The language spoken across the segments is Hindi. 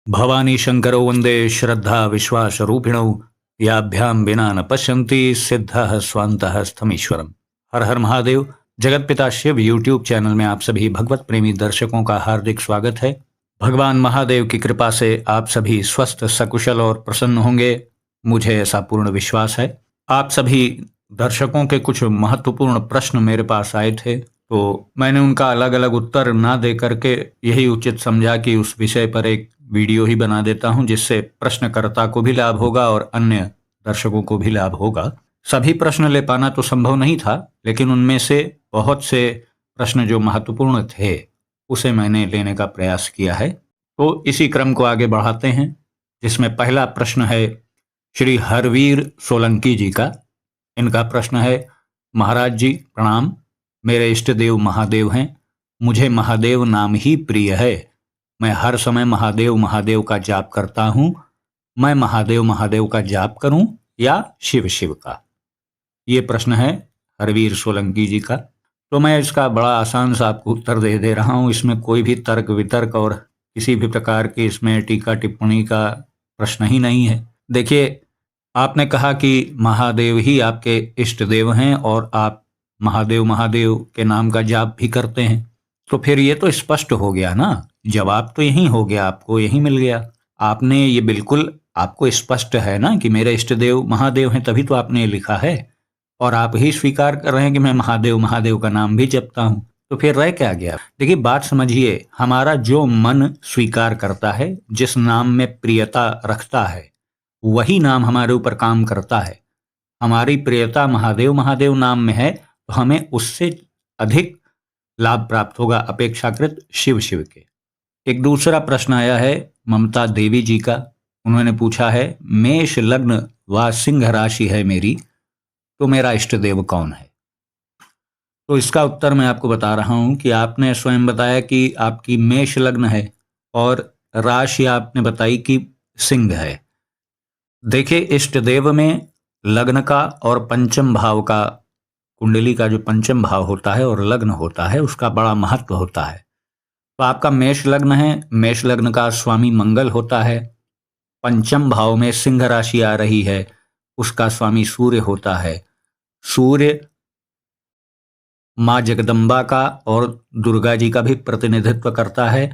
भवानी शंकरो वंदे श्रद्धा विश्वास रूपिणौ याभ्यां विना न पश्यन्ति सिद्धः स्वान्तः स्थमीश्वरम। हर हर महादेव। जगत पिता शिव यूट्यूब चैनल में आप सभी भगवत प्रेमी दर्शकों का हार्दिक स्वागत है। भगवान महादेव की कृपा से आप सभी स्वस्थ सकुशल और प्रसन्न होंगे, मुझे ऐसा पूर्ण विश्वास है। आप सभी दर्शकों के कुछ महत्वपूर्ण प्रश्न मेरे पास आए थे, तो मैंने उनका अलग अलग उत्तर ना दे करके यही उचित समझा कि उस विषय पर एक वीडियो ही बना देता हूं, जिससे प्रश्नकर्ता को भी लाभ होगा और अन्य दर्शकों को भी लाभ होगा। सभी प्रश्न ले पाना तो संभव नहीं था, लेकिन उनमें से बहुत से प्रश्न जो महत्वपूर्ण थे उसे मैंने लेने का प्रयास किया है। तो इसी क्रम को आगे बढ़ाते हैं, जिसमें पहला प्रश्न है श्री हरवीर सोलंकी जी का। इनका प्रश्न है, महाराज जी प्रणाम, मेरे इष्ट देव महादेव हैं, मुझे महादेव नाम ही प्रिय है। मैं हर समय महादेव महादेव का जाप करता हूँ। मैं महादेव महादेव का जाप करूं या शिव शिव का? ये प्रश्न है हरवीर सोलंकी जी का। तो मैं इसका बड़ा आसान सा आपको उत्तर दे रहा हूँ। इसमें कोई भी तर्क वितर्क और किसी भी प्रकार की इसमें टीका टिप्पणी का प्रश्न ही नहीं है। देखिए, आपने कहा कि महादेव ही आपके इष्ट देव हैं और आप महादेव महादेव के नाम का जाप भी करते हैं, तो फिर ये तो स्पष्ट हो गया ना, जवाब तो यही हो गया, आपको यही मिल गया। आपने ये बिल्कुल, आपको स्पष्ट है ना कि मेरे इष्ट देव महादेव हैं, तभी तो आपने ये लिखा है और आप ही स्वीकार कर रहे हैं कि मैं महादेव महादेव का नाम भी जपता हूं, तो फिर रह क्या गया? देखिए, बात समझिए, हमारा जो मन स्वीकार करता है, जिस नाम में प्रियता रखता है, वही नाम हमारे ऊपर काम करता है। हमारी प्रियता महादेव महादेव नाम में है, तो हमें उससे अधिक लाभ प्राप्त होगा अपेक्षाकृत शिव शिव के। एक दूसरा प्रश्न आया है ममता देवी जी का। उन्होंने पूछा है, मेष लग्न व सिंह राशि है मेरी, तो मेरा इष्ट देव कौन है? तो इसका उत्तर मैं आपको बता रहा हूं कि आपने स्वयं बताया कि आपकी मेष लग्न है और राशि आपने बताई कि सिंह है। देखिए, इष्ट देव में लग्न का और पंचम भाव का, कुंडली का जो पंचम भाव होता है और लग्न होता है, उसका बड़ा महत्व होता है। तो आपका मेष लग्न है, मेष लग्न का स्वामी मंगल होता है। पंचम भाव में सिंह राशि आ रही है, उसका स्वामी सूर्य होता है। सूर्य माँ जगदम्बा का और दुर्गा जी का भी प्रतिनिधित्व करता है,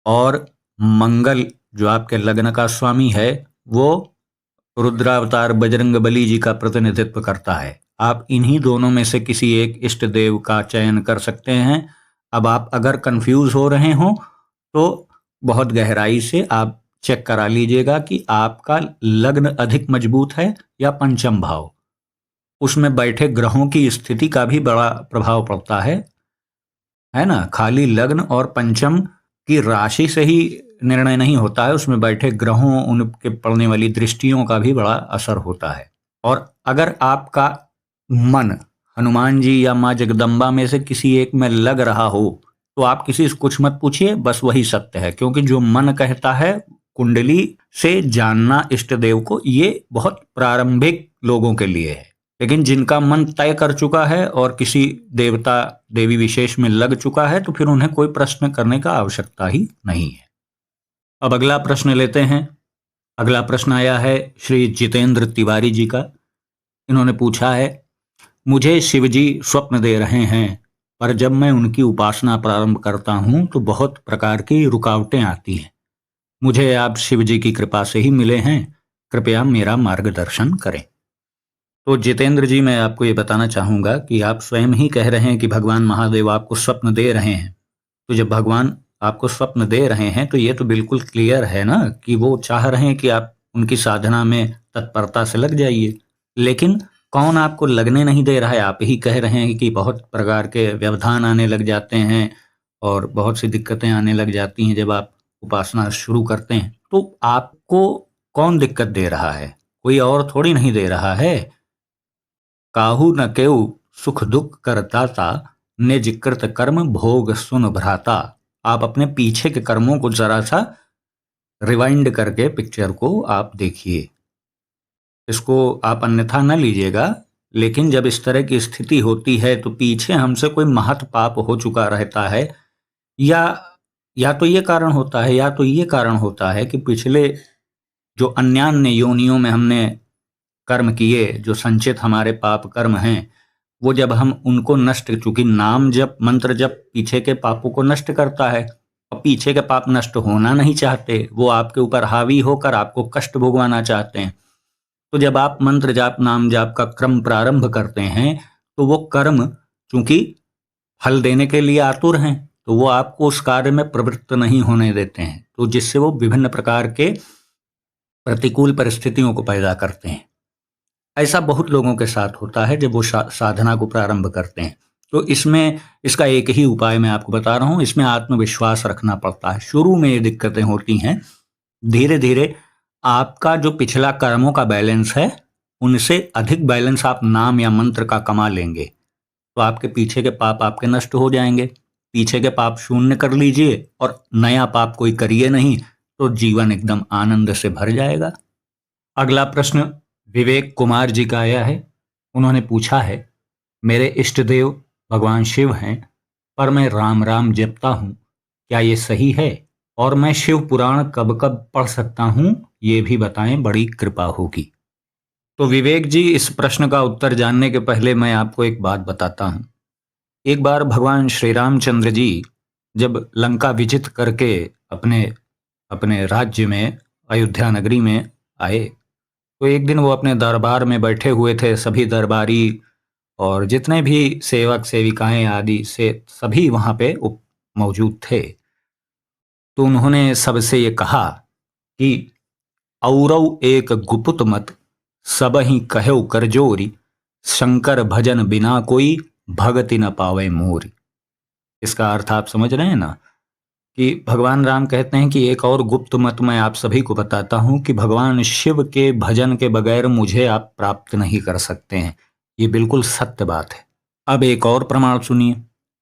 और मंगल जो आपके लग्न का स्वामी है, वो रुद्रावतार बजरंगबली जी का प्रतिनिधित्व करता है। आप इन्हीं दोनों में से किसी एक इष्ट देव का चयन कर सकते हैं। अब आप अगर कंफ्यूज हो रहे हो तो बहुत गहराई से आप चेक करा लीजिएगा कि आपका लग्न अधिक मजबूत है या पंचम भाव। उसमें बैठे ग्रहों की स्थिति का भी बड़ा प्रभाव पड़ता है ना। खाली लग्न और पंचम की राशि से ही निर्णय नहीं होता है, उसमें बैठे ग्रहों, उनके पड़ने वाली दृष्टियों का भी बड़ा असर होता है। और अगर आपका मन हनुमान जी या माँ जगदम्बा में से किसी एक में लग रहा हो, तो आप किसी से कुछ मत पूछिए, बस वही सत्य है। क्योंकि जो मन कहता है, कुंडली से जानना इष्ट देव को, ये बहुत प्रारंभिक लोगों के लिए है। लेकिन जिनका मन तय कर चुका है और किसी देवता देवी विशेष में लग चुका है, तो फिर उन्हें कोई प्रश्न करने का आवश्यकता ही नहीं है। अब अगला प्रश्न लेते हैं। अगला प्रश्न आया है श्री जितेंद्र तिवारी जी का। इन्होंने पूछा है, मुझे शिवजी स्वप्न दे रहे हैं, पर जब मैं उनकी उपासना प्रारंभ करता हूं तो बहुत प्रकार की रुकावटें आती हैं। मुझे आप शिवजी की कृपा से ही मिले हैं, कृपया मेरा मार्गदर्शन करें। तो जितेंद्र जी, मैं आपको ये बताना चाहूँगा कि आप स्वयं ही कह रहे हैं कि भगवान महादेव आपको स्वप्न दे रहे हैं। तो जब भगवान आपको स्वप्न दे रहे हैं, तो ये तो बिल्कुल क्लियर है ना कि वो चाह रहे हैं कि आप उनकी साधना में तत्परता से लग जाइए। लेकिन कौन आपको लगने नहीं दे रहा है? आप ही कह रहे हैं कि बहुत प्रकार के व्यवधान आने लग जाते हैं और बहुत सी दिक्कतें आने लग जाती हैं जब आप उपासना शुरू करते हैं। तो आपको कौन दिक्कत दे रहा है? कोई और थोड़ी नहीं दे रहा है। काहू न केऊ सुख दुख करताता, निज कृत कर्म भोग सुन भ्राता। आप अपने पीछे के कर्मों को जरा सा रिवाइंड करके पिक्चर को आप देखिए। इसको आप अन्यथा न लीजिएगा, लेकिन जब इस तरह की स्थिति होती है तो पीछे हमसे कोई महत पाप हो चुका रहता है, या या तो ये कारण होता है, या तो ये कारण होता है कि पिछले जो अन्यान्य योनियों में हमने कर्म किए, जो संचित हमारे पाप कर्म हैं, वो जब हम उनको नष्ट, चूंकि नाम जप मंत्र जप पीछे के पापों को नष्ट करता है, और पीछे के पाप नष्ट होना नहीं चाहते, वो आपके ऊपर हावी होकर आपको कष्ट भोगवाना चाहते हैं। तो जब आप मंत्र जाप नाम जाप का क्रम प्रारंभ करते हैं, तो वो कर्म चूंकि फल देने के लिए आतुर हैं, तो वो आपको उस कार्य में प्रवृत्त नहीं होने देते हैं, तो जिससे वो विभिन्न प्रकार के प्रतिकूल परिस्थितियों को पैदा करते हैं। ऐसा बहुत लोगों के साथ होता है जब वो साधना को प्रारंभ करते हैं। तो इसमें इसका एक ही उपाय मैं आपको बता रहा हूँ, इसमें आत्मविश्वास रखना पड़ता है। शुरू में ये दिक्कतें होती हैं, धीरे धीरे आपका जो पिछला कर्मों का बैलेंस है, उनसे अधिक बैलेंस आप नाम या मंत्र का कमा लेंगे, तो आपके पीछे के पाप आपके नष्ट हो जाएंगे। पीछे के पाप शून्य कर लीजिए और नया पाप कोई करिए नहीं, तो जीवन एकदम आनंद से भर जाएगा। अगला प्रश्न विवेक कुमार जी का आया है। उन्होंने पूछा है, मेरे इष्ट देव भगवान शिव हैं, पर मैं राम राम जपता हूँ, क्या ये सही है? और मैं शिव पुराण कब कब पढ़ सकता हूँ, ये भी बताएं, बड़ी कृपा होगी। तो विवेक जी, इस प्रश्न का उत्तर जानने के पहले मैं आपको एक बात बताता हूँ। एक बार भगवान श्री रामचंद्र जी जब लंका विजित करके अपने अपने राज्य में, अयोध्या नगरी में आए, तो एक दिन वो अपने दरबार में बैठे हुए थे। सभी दरबारी और जितने भी सेवक सेविकाएं आदि से सभी वहाँ पे मौजूद थे। तो उन्होंने सबसे ये कहा कि औरव एक गुपुत मत, सबहि कहेउ करजोरी, शंकर भजन बिना कोई, भगति न पावे मोरी। इसका अर्थ आप समझ रहे हैं ना, कि भगवान राम कहते हैं कि एक और गुप्त मत मैं आप सभी को बताता हूं कि भगवान शिव के भजन के बगैर मुझे आप प्राप्त नहीं कर सकते हैं। ये बिल्कुल सत्य बात है। अब एक और प्रमाण सुनिए।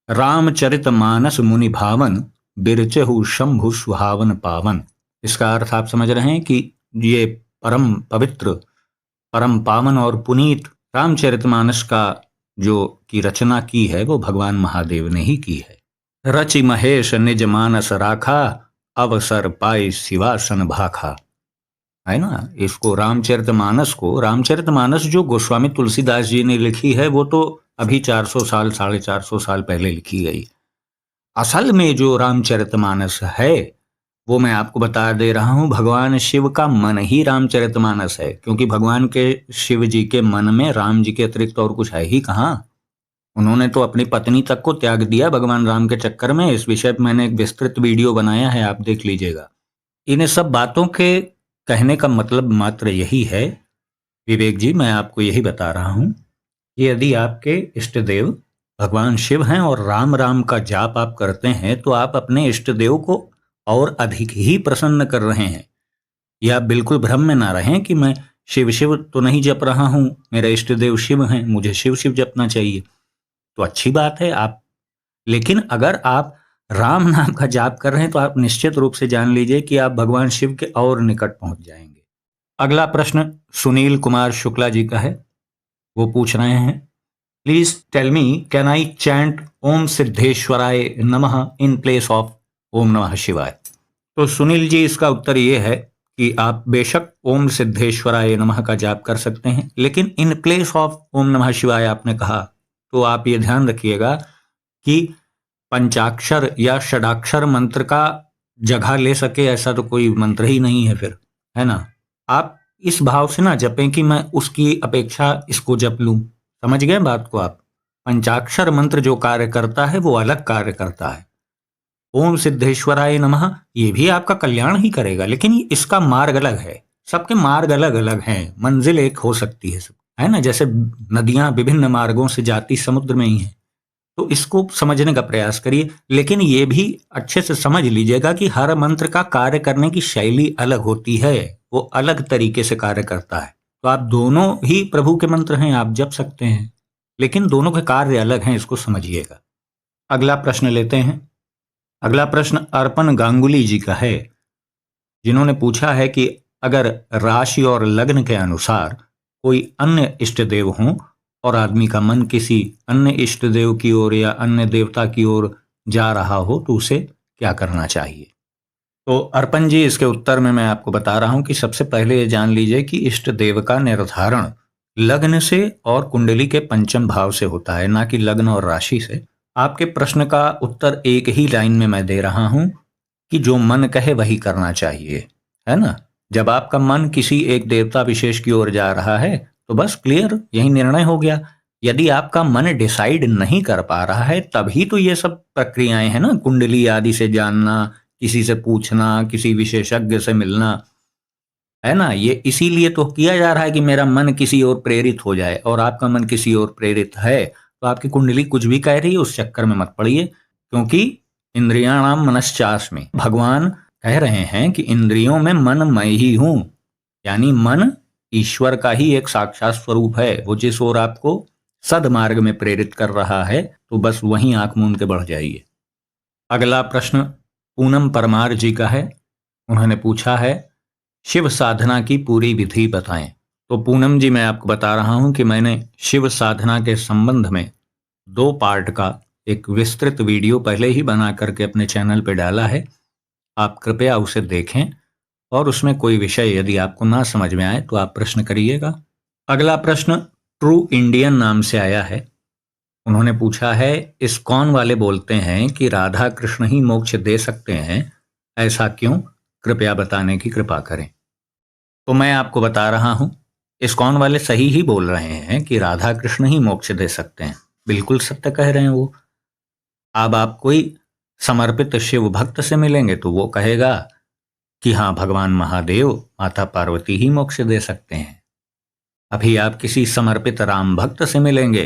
रामचरित मानस मुनि भावन, बिरचहु शंभु सुहावन पावन। इसका अर्थ आप समझ रहे हैं कि ये परम पवित्र, परम पावन और पुनीत रामचरितमानस का जो की रचना की है, वो भगवान महादेव ने ही की है। रचि महेश निज मानस राखा, अवसर पाई शिवासन भाखा। है ना, इसको रामचरितमानस जो गोस्वामी तुलसीदास जी ने लिखी है, वो तो अभी 400 साल 450 साल पहले लिखी गई। असल में जो रामचरितमानस है, वो मैं आपको बता दे रहा हूँ, भगवान शिव का मन ही रामचरितमानस है, क्योंकि भगवान के शिव जी के मन में राम जी के अतिरिक्त और कुछ है ही कहाँ। उन्होंने तो अपनी पत्नी तक को त्याग दिया भगवान राम के चक्कर में। इस विषय पर मैंने एक विस्तृत वीडियो बनाया है, आप देख लीजिएगा। इन सब बातों के कहने का मतलब मात्र यही है विवेक जी, मैं आपको यही बता रहा हूं कि यदि आपके इष्ट देव भगवान शिव हैं और राम राम का जाप आप करते हैं, तो आप अपने इष्ट देव को और अधिक ही प्रसन्न कर रहे हैं। यह आप बिल्कुल भ्रम में ना रहें कि मैं शिव शिव तो नहीं जप रहा हूं, मेरे इष्ट देव शिव हैं, मुझे शिव शिव जपना चाहिए। तो अच्छी बात है आप, लेकिन अगर आप राम नाम का जाप कर रहे हैं, तो आप निश्चित रूप से जान लीजिए कि आप भगवान शिव के और निकट पहुंच जाएंगे। अगला प्रश्न सुनील कुमार शुक्ला जी का है। वो पूछ रहे हैं, please tell me, can I chant ओम सिद्धेश्वराय नमः इन प्लेस ऑफ ओम नमः शिवाय? तो सुनील जी, इसका उत्तर ये है कि आप बेशक ओम सिद्धेश्वराय नमः का जाप कर सकते हैं, लेकिन इन प्लेस ऑफ ओम नमः शिवाय आपने कहा, तो आप ये ध्यान रखिएगा कि पंचाक्षर या षडाक्षर मंत्र का जगह ले सके ऐसा तो कोई मंत्र ही नहीं है फिर, है ना। आप इस भाव से ना जपें कि मैं उसकी अपेक्षा इसको जप लूं। समझ गए बात को आप? पंचाक्षर मंत्र जो कार्य करता है वो अलग कार्य करता है। ओम सिद्धेश्वराय नमः ये भी आपका कल्याण ही करेगा, लेकिन इसका मार्ग अलग है। सबके मार्ग अलग अलग हैं, मंजिल एक हो सकती है सब, है ना। जैसे नदियां विभिन्न मार्गों से जाती समुद्र में ही है, तो इसको समझने का प्रयास करिए। लेकिन ये भी अच्छे से समझ लीजिएगा कि हर मंत्र का कार्य करने की शैली अलग होती है, वो अलग तरीके से कार्य करता है। तो आप दोनों ही प्रभु के मंत्र हैं, आप जप सकते हैं, लेकिन दोनों के कार्य अलग हैं, इसको समझिएगा। अगला प्रश्न लेते हैं। अगला प्रश्न अर्पण गांगुली जी का है, जिन्होंने पूछा है कि अगर राशि और लग्न के अनुसार कोई अन्य इष्ट देव हों और आदमी का मन किसी अन्य इष्ट देव की ओर या अन्य देवता की ओर जा रहा हो, तो उसे क्या करना चाहिए? तो अर्पण जी, इसके उत्तर में मैं आपको बता रहा हूं कि सबसे पहले ये जान लीजिए कि इष्ट देव का निर्धारण लग्न से और कुंडली के पंचम भाव से होता है, ना कि लग्न और राशि से। आपके प्रश्न का उत्तर एक ही लाइन में मैं दे रहा हूं कि जो मन कहे वही करना चाहिए, है ना? जब आपका मन किसी एक देवता विशेष की ओर जा रहा है तो बस क्लियर, यही निर्णय हो गया। यदि आपका मन डिसाइड नहीं कर पा रहा है तभी तो ये सब प्रक्रियाएं हैं ना, कुंडली आदि से जानना, किसी से पूछना, किसी विशेषज्ञ से मिलना, है ना? ये इसीलिए तो किया जा रहा है कि मेरा मन किसी और प्रेरित हो जाए, और आपका मन किसी और प्रेरित है तो आपकी कुंडली कुछ भी कह रही है उस चक्कर में मत पड़िए, क्योंकि इंद्रियाणाम मनश्चास्मि, भगवान कह रहे हैं कि इंद्रियों में मन मैं ही हूं। यानी मन ईश्वर का ही एक साक्षात स्वरूप है। वो जिस ओर आपको सदमार्ग में प्रेरित कर रहा है तो बस वहीं आंख मूंद के बढ़ जाइए। अगला प्रश्न पूनम परमार जी का है। उन्होंने पूछा है, शिव साधना की पूरी विधि बताएं। तो पूनम जी, मैं आपको बता रहा हूं कि मैंने शिव साधना के संबंध में 2 पार्ट का एक विस्तृत वीडियो पहले ही बना करके अपने चैनल पे डाला है। आप कृपया उसे देखें, और उसमें कोई विषय यदि आपको ना समझ में आए तो आप प्रश्न करिएगा। अगला प्रश्न ट्रू इंडियन नाम से आया है। उन्होंने पूछा है, इस्कॉन वाले बोलते हैं कि राधा कृष्ण ही मोक्ष दे सकते हैं, ऐसा क्यों? कृपया बताने की कृपा करें। तो मैं आपको बता रहा हूं, इस्कॉन वाले सही ही बोल रहे हैं कि राधा कृष्ण ही मोक्ष दे सकते हैं, बिल्कुल सत्य कह रहे हैं वो। अब आप कोई समर्पित शिव भक्त से मिलेंगे तो वो कहेगा कि हाँ, भगवान महादेव, माता पार्वती ही मोक्ष दे सकते हैं। अभी आप किसी समर्पित राम भक्त से मिलेंगे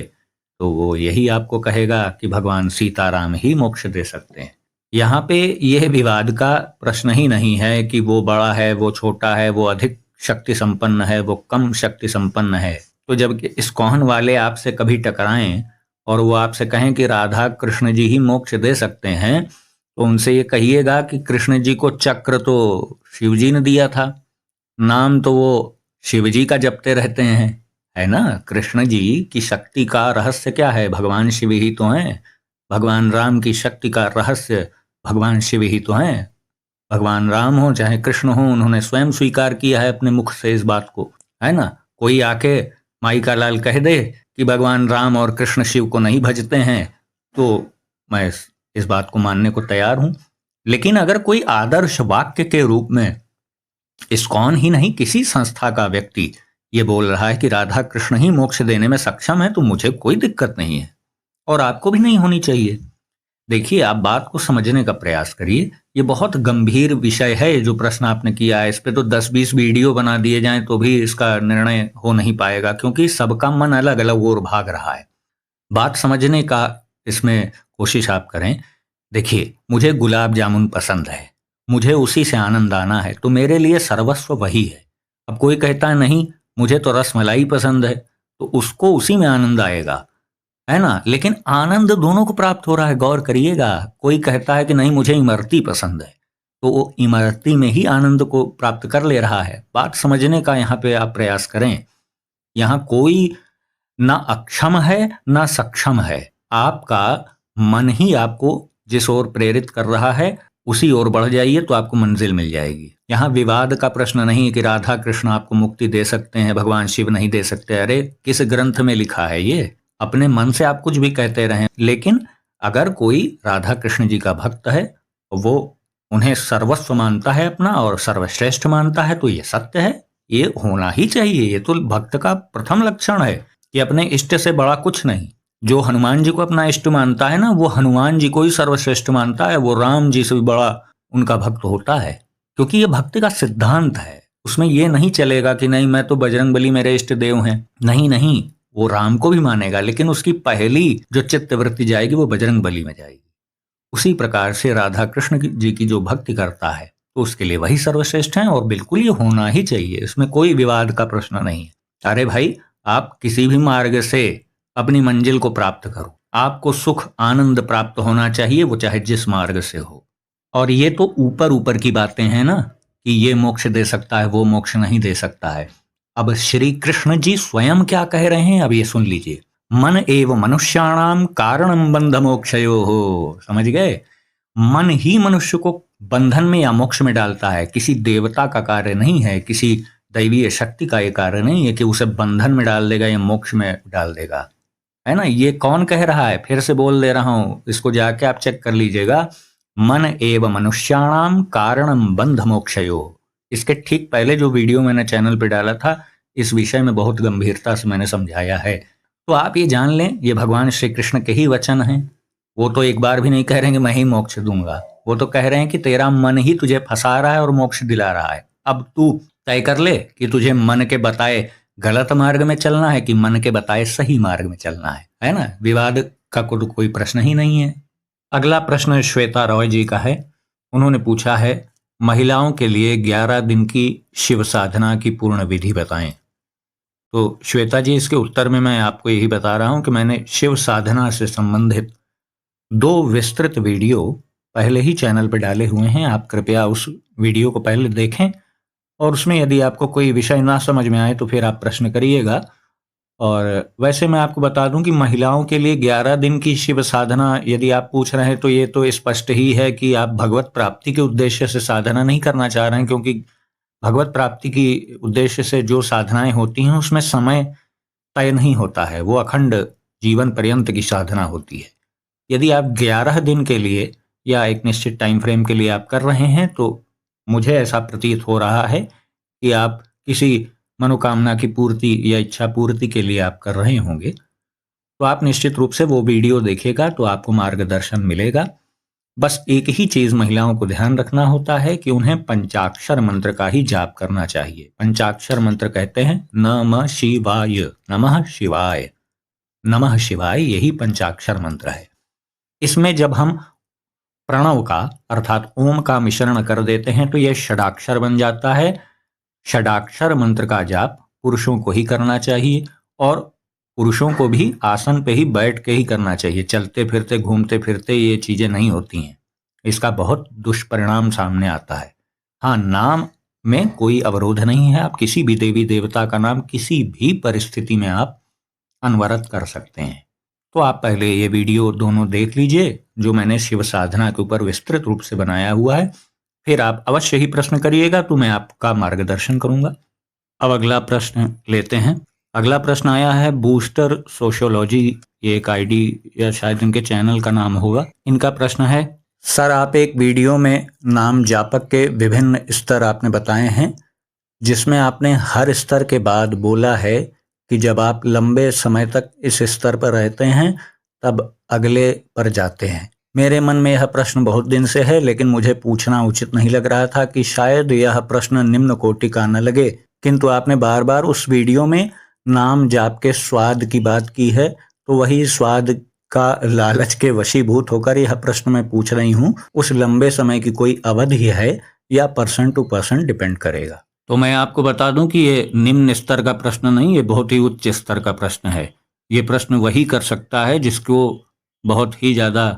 तो वो यही आपको कहेगा कि भगवान सीताराम ही मोक्ष दे सकते हैं। यहाँ पे यह विवाद का प्रश्न ही नहीं है कि वो बड़ा है, वो छोटा है, वो अधिक शक्ति संपन्न है, वो कम शक्ति संपन्न है। तो जब इस्कॉन वाले आपसे कभी टकराएं और वो आपसे कहें कि राधा कृष्ण जी ही मोक्ष दे सकते हैं, तो उनसे ये कहिएगा कि कृष्ण जी को चक्र तो शिव जी ने दिया था, नाम तो वो शिव जी का जपते रहते हैं, है ना? कृष्ण जी की शक्ति का रहस्य क्या है? भगवान शिव ही तो हैं। भगवान राम की शक्ति का रहस्य भगवान शिव ही तो हैं। भगवान राम हो चाहे कृष्ण हो, उन्होंने स्वयं स्वीकार किया है अपने मुख से इस बात को, है ना? कोई आके माई का लाल कह दे कि भगवान राम और कृष्ण शिव को नहीं भजते हैं तो मैं इस बात को मानने को तैयार हूं। लेकिन अगर कोई आदर्श वाक्य के रूप में इस्कॉन ही नहीं, किसी संस्था का व्यक्ति ये बोल रहा है कि राधा कृष्ण ही मोक्ष देने में सक्षम है, तो मुझे कोई दिक्कत नहीं है और आपको भी नहीं होनी चाहिए। देखिए, आप बात को समझने का प्रयास करिए। ये बहुत गंभीर विषय है जो प्रश्न आपने किया है। इस पे तो 10-20 वीडियो बना दिए जाएं तो भी इसका निर्णय हो नहीं पाएगा, क्योंकि सबका मन अलग अलग ओर भाग रहा है। बात समझने का इसमें कोशिश आप करें। देखिए, मुझे गुलाब जामुन पसंद है, मुझे उसी से आनंद आना है, तो मेरे लिए सर्वस्व वही है। अब कोई कहता है नहीं, मुझे तो रसमलाई पसंद है, तो उसको उसी में आनंद आएगा, है ना? लेकिन आनंद दोनों को प्राप्त हो रहा है, गौर करिएगा। कोई कहता है कि नहीं, मुझे इमरती पसंद है, तो वो इमरती में ही आनंद को प्राप्त कर ले रहा है। बात समझने का यहाँ पे आप प्रयास करें। यहाँ कोई ना अक्षम है ना सक्षम है, आपका मन ही आपको जिस ओर प्रेरित कर रहा है उसी ओर बढ़ जाइए तो आपको मंजिल मिल जाएगी। यहाँ विवाद का प्रश्न नहीं है कि राधा कृष्ण आपको मुक्ति दे सकते हैं, भगवान शिव नहीं दे सकते। अरे, किस ग्रंथ में लिखा है ये? अपने मन से आप कुछ भी कहते रहें, लेकिन अगर कोई राधा कृष्ण जी का भक्त है, वो उन्हें सर्वस्व मानता है अपना और सर्वश्रेष्ठ मानता है, तो ये सत्य है, ये होना ही चाहिए। ये तो भक्त का प्रथम लक्षण है कि अपने इष्ट से बड़ा कुछ नहीं। जो हनुमान जी को अपना इष्ट मानता है ना, वो हनुमान जी को ही सर्वश्रेष्ठ मानता है, वो राम जी से भी बड़ा उनका भक्त होता है, क्योंकि ये भक्ति का सिद्धांत है। उसमें ये नहीं चलेगा कि नहीं, मैं तो बजरंगबली मेरे इष्ट देव हैं। नहीं नहीं, वो राम को भी मानेगा, लेकिन उसकी पहली जो चित्तवृत्ति जाएगी वो बजरंगबली में जाएगी। उसी प्रकार से राधा कृष्ण जी की जो भक्ति करता है तो उसके लिए वही सर्वश्रेष्ठ हैं, और बिल्कुल ये होना ही चाहिए, इसमें कोई विवाद का प्रश्न नहीं है। अरे भाई, आप किसी भी मार्ग से अपनी मंजिल को प्राप्त करो, आपको सुख आनंद प्राप्त होना चाहिए, वो चाहे जिस मार्ग से हो। और ये तो ऊपर ऊपर की बातें हैं ना, कि ये मोक्ष दे सकता है, वो मोक्ष नहीं दे सकता है। अब श्री कृष्ण जी स्वयं क्या कह रहे हैं, अब ये सुन लीजिए। मन एव मनुष्याणाम कारणम बंध मोक्षयो हो। समझ गए? मन ही मनुष्य को बंधन में या मोक्ष में डालता है, किसी देवता का कार्य नहीं है, किसी दैवीय शक्ति का ये कार्य नहीं है कि उसे बंधन में डाल देगा या मोक्ष में डाल देगा, है ना। ये कौन कह रहा है, फिर से बोल दे रहा हूं, इसको जाके आप चेक कर लीजिएगा। मन एव मनुष्याणाम कारणम बंध मोक्षयो। इसके ठीक पहले जो वीडियो मैंने चैनल पे डाला था, इस विषय में बहुत गंभीरता से मैंने समझाया है। तो आप ये जान लें, ये भगवान श्री कृष्ण के ही वचन हैं। वो तो एक बार भी नहीं कह रहे हैं कि मैं ही मोक्ष दूंगा, वो तो कह रहे हैं कि तेरा मन ही तुझे फंसा रहा है और मोक्ष दिला रहा है। अब तू तय कर ले कि तुझे मन के बताए गलत मार्ग में चलना है कि मन के बताए सही मार्ग में चलना है ना। विवाद का कोई प्रश्न ही नहीं है। अगला प्रश्न श्वेता रॉय जी का है। उन्होंने पूछा है, महिलाओं के लिए 11 दिन की शिव साधना की पूर्ण विधि बताएं। तो श्वेता जी, इसके उत्तर में मैं आपको यही बता रहा हूं कि मैंने शिव साधना से संबंधित 2 विस्तृत वीडियो पहले ही चैनल पर डाले हुए हैं। आप कृपया उस वीडियो को पहले देखें और उसमें यदि आपको कोई विषय ना समझ में आए तो फिर आप प्रश्न करिएगा। और वैसे मैं आपको बता दूं कि महिलाओं के लिए 11 दिन की शिव साधना यदि आप पूछ रहे हैं तो ये तो स्पष्ट ही है कि आप भगवत प्राप्ति के उद्देश्य से साधना नहीं करना चाह रहे हैं, क्योंकि भगवत प्राप्ति की उद्देश्य से जो साधनाएं होती हैं उसमें समय तय नहीं होता है, वो अखंड जीवन पर्यंत की साधना होती है। यदि आप 11 दिन के लिए या एक निश्चित टाइम फ्रेम के लिए आप कर रहे हैं तो मुझे ऐसा प्रतीत हो रहा है कि आप किसी मनोकामना की पूर्ति या इच्छा पूर्ति के लिए आप कर रहे होंगे। तो आप निश्चित रूप से वो वीडियो देखिएगा तो आपको मार्गदर्शन मिलेगा। बस एक ही चीज महिलाओं को ध्यान रखना होता है कि उन्हें पंचाक्षर मंत्र का ही जाप करना चाहिए। पंचाक्षर मंत्र कहते हैं नमः शिवाय, नमः शिवाय, नमः शिवाय, यही पंचाक्षर मंत्र है। इसमें जब हम प्रणव का अर्थात ओम का मिश्रण कर देते हैं तो यह षडाक्षर बन जाता है। षडाक्षर मंत्र का जाप पुरुषों को ही करना चाहिए और पुरुषों को भी आसन पे ही बैठ के ही करना चाहिए। चलते फिरते घूमते फिरते ये चीजें नहीं होती हैं, इसका बहुत दुष्परिणाम सामने आता है। हाँ, नाम में कोई अवरोध नहीं है, आप किसी भी देवी देवता का नाम किसी भी परिस्थिति में आप अनवरत कर सकते हैं। तो आप पहले ये वीडियो दोनों देख लीजिए जो मैंने शिव साधना के ऊपर विस्तृत रूप से बनाया हुआ है, फिर आप अवश्य ही प्रश्न करिएगा तो मैं आपका मार्गदर्शन करूंगा। अब अगला प्रश्न लेते हैं। अगला प्रश्न आया है बूस्टर सोशियोलॉजी, ये एक आईडी या शायद इनके चैनल का नाम होगा। इनका प्रश्न है, सर आप एक वीडियो में नाम जापक के विभिन्न स्तर आपने बताए हैं, जिसमें आपने हर स्तर के बाद बोला है कि जब आप लंबे समय तक इस स्तर पर रहते हैं तब अगले पर जाते हैं। मेरे मन में यह प्रश्न बहुत दिन से है, लेकिन मुझे पूछना उचित नहीं लग रहा था कि शायद यह प्रश्न निम्न कोटि का न लगे, किंतु आपने बार बार उस वीडियो में नाम जाप के स्वाद की बात की है, तो वही स्वाद का लालच के वशीभूत होकर यह प्रश्न मैं पूछ रही हूँ। उस लंबे समय की कोई अवधि है या पर्सन टू पर्सन डिपेंड करेगा? तो मैं आपको बता दूं कि ये निम्न स्तर का प्रश्न नहीं, ये बहुत ही उच्च स्तर का प्रश्न है। ये प्रश्न वही कर सकता है जिसको बहुत ही ज्यादा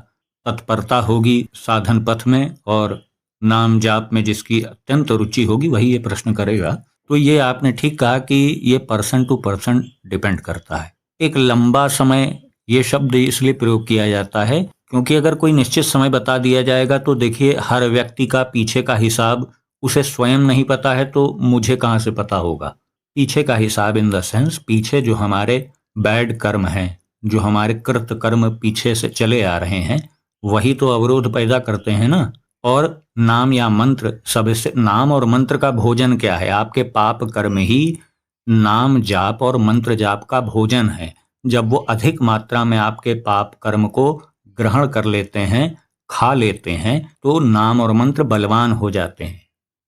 तत्परता होगी साधन पथ में और नाम जाप में जिसकी अत्यंत रुचि होगी, वही ये प्रश्न करेगा। तो ये आपने ठीक कहा कि ये पर्सन टू पर्सन डिपेंड करता है। एक लंबा समय ये शब्द इसलिए प्रयोग किया जाता है क्योंकि अगर कोई निश्चित समय बता दिया जाएगा तो देखिए हर व्यक्ति का पीछे का हिसाब उसे स्वयं नहीं पता है तो मुझे कहाँ से पता होगा। पीछे का हिसाब इन द सेंस, पीछे जो हमारे बैड कर्म हैं, जो हमारे कृत कर्म पीछे से चले आ रहे हैं, वही तो अवरोध पैदा करते हैं ना। और नाम या मंत्र, सबसे नाम और मंत्र का भोजन क्या है? आपके पाप कर्म ही नाम जाप और मंत्र जाप का भोजन है। जब वो अधिक मात्रा में आपके पाप कर्म को ग्रहण कर लेते हैं, खा लेते हैं, तो नाम और मंत्र बलवान हो जाते हैं।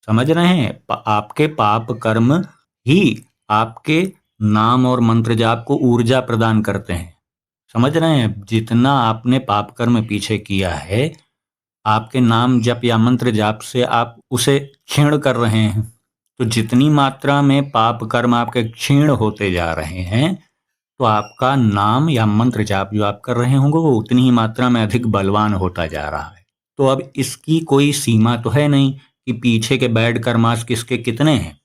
समझ रहे हैं? आपके पाप कर्म ही आपके नाम और मंत्र जाप को ऊर्जा प्रदान करते हैं। समझ रहे हैं? जितना आपने पाप कर्म पीछे किया है, आपके नाम जप या मंत्र जाप से आप उसे क्षीण कर रहे हैं। तो जितनी मात्रा में पाप कर्म आपके क्षीण होते जा रहे हैं, तो आपका नाम या मंत्र जाप जो आप कर रहे होंगे वो उतनी ही मात्रा में अधिक बलवान होता जा रहा है। तो अब इसकी कोई सीमा तो है नहीं कि पीछे के बैड कर्मास किसके कितने हैं।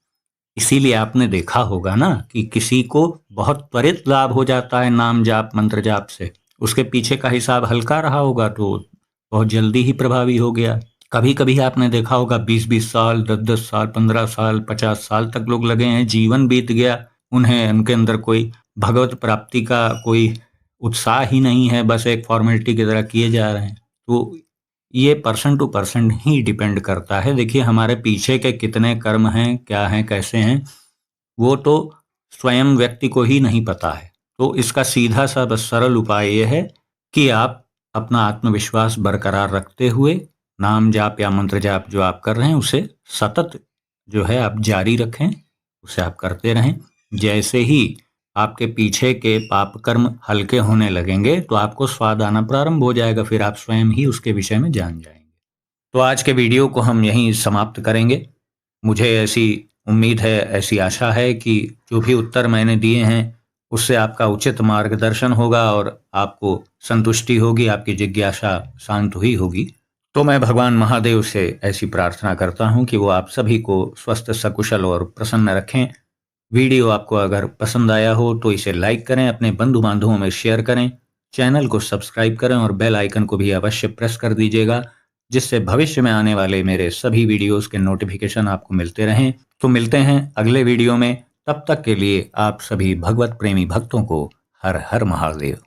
इसीलिए आपने देखा होगा ना कि किसी को बहुत त्वरित लाभ हो जाता है नाम जाप मंत्र जाप से, उसके पीछे का हिसाब हल्का रहा होगा तो बहुत जल्दी ही प्रभावी हो गया। कभी कभी आपने देखा होगा 20-20 साल, 10-10 साल, 15 साल, 50 साल तक लोग लगे हैं, जीवन बीत गया, उनके अंदर कोई भगवत प्राप्ति का कोई उत्साह ही नहीं है, बस एक फॉर्मेलिटी की तरह किए जा रहे हैं। तो ये पर्सन टू पर्सन ही डिपेंड करता है। देखिए, हमारे पीछे के कितने कर्म हैं, क्या हैं, कैसे हैं, वो तो स्वयं व्यक्ति को ही नहीं पता है। तो इसका सीधा सा बस सरल उपाय ये है कि आप अपना आत्मविश्वास बरकरार रखते हुए नाम जाप या मंत्र जाप जो आप कर रहे हैं उसे सतत जो है आप जारी रखें, उसे आप करते रहें। जैसे ही आपके पीछे के पाप कर्म हल्के होने लगेंगे तो आपको स्वाद आना प्रारंभ हो जाएगा, फिर आप स्वयं ही उसके विषय में जान जाएंगे। तो आज के वीडियो को हम यहीं समाप्त करेंगे। मुझे ऐसी उम्मीद है, ऐसी आशा है कि जो भी उत्तर मैंने दिए हैं उससे आपका उचित मार्गदर्शन होगा और आपको संतुष्टि होगी, आपकी जिज्ञासा शांत हुई होगी। तो मैं भगवान महादेव से ऐसी प्रार्थना करता हूँ कि वो आप सभी को स्वस्थ, सकुशल और प्रसन्न रखें। वीडियो आपको अगर पसंद आया हो तो इसे लाइक करें, अपने बंधु बांधवों में शेयर करें, चैनल को सब्सक्राइब करें और बेल आइकन को भी अवश्य प्रेस कर दीजिएगा, जिससे भविष्य में आने वाले मेरे सभी वीडियोस के नोटिफिकेशन आपको मिलते रहें। तो मिलते हैं अगले वीडियो में, तब तक के लिए आप सभी भगवत प्रेमी भक्तों को हर हर महादेव।